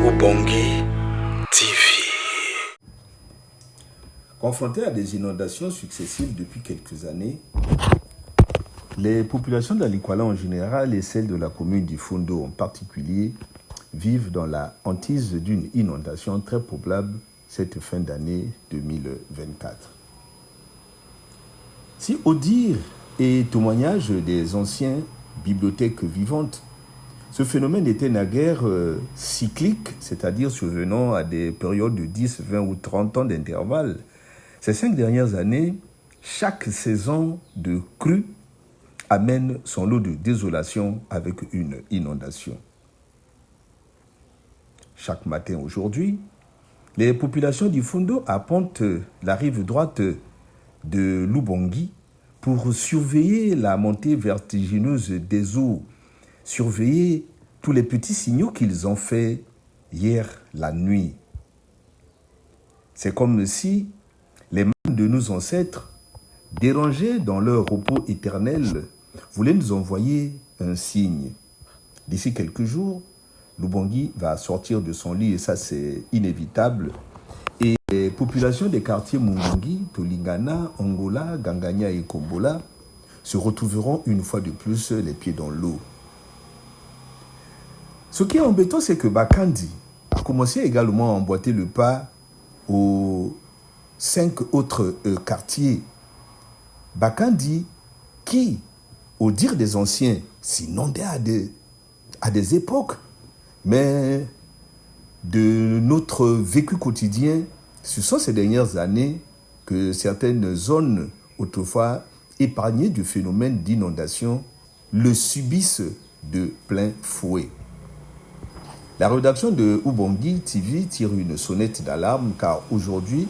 Ubongi TV. Confrontés à des inondations successives depuis quelques années, les populations d'Alikwala en général et celles de la commune d'Ifundo en particulier vivent dans la hantise d'une inondation très probable cette fin d'année 2024. Si au dire et témoignage des anciens bibliothèques vivantes, ce phénomène était naguère cyclique, c'est-à-dire survenant à des périodes de 10, 20 ou 30 ans d'intervalle, ces 5 dernières années, chaque saison de crue amène son lot de désolation avec une inondation. Chaque matin aujourd'hui, les populations d'Ifundo arpentent la rive droite de l'Ubongi pour surveiller la montée vertigineuse des eaux, surveiller tous les petits signaux qu'ils ont faits hier la nuit. C'est comme si les mains de nos ancêtres, dérangés dans leur repos éternel, voulaient nous envoyer un signe. D'ici quelques jours, l'Ubongi va sortir de son lit et ça c'est inévitable. Et les populations des quartiers Mungungi, Tolingana, Angola, Gangania et Kombola se retrouveront une fois de plus les pieds dans l'eau. Ce qui est embêtant, c'est que Bakandi a commencé également à emboîter le pas aux 5 autres quartiers. Bakandi, qui, au dire des anciens, s'inondait à des époques, mais de notre vécu quotidien, ce sont ces dernières années que certaines zones autrefois épargnées du phénomène d'inondation le subissent de plein fouet. La rédaction de Ubongi TV tire une sonnette d'alarme car aujourd'hui,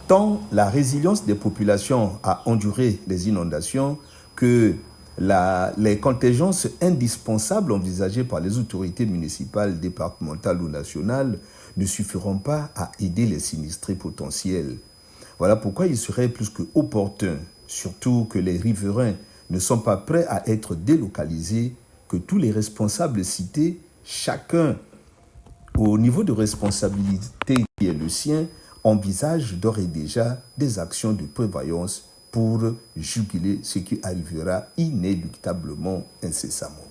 tant la résilience des populations à endurer les inondations que les contingences indispensables envisagées par les autorités municipales, départementales ou nationales ne suffiront pas à aider les sinistrés potentiels. Voilà pourquoi il serait plus que opportun, surtout que les riverains ne sont pas prêts à être délocalisés, que tous les responsables cités, chacun au niveau de responsabilité qui est le sien, envisage d'ores et déjà des actions de prévoyance pour juguler ce qui arrivera inéluctablement incessamment.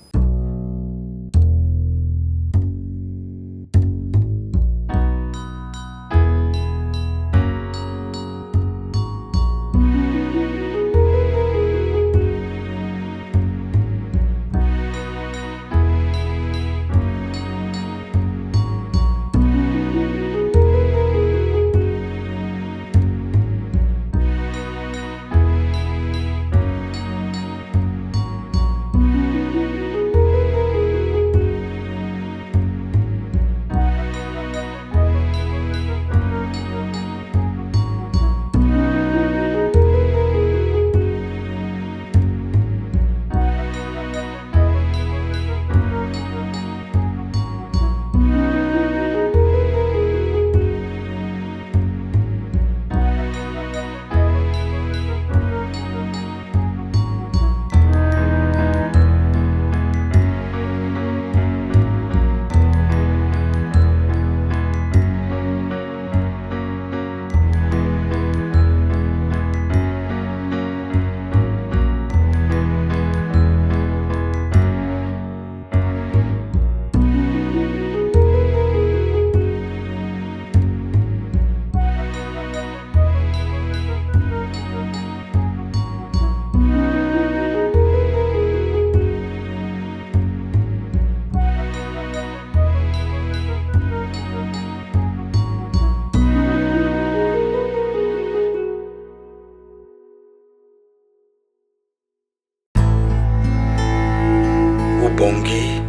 Ubongi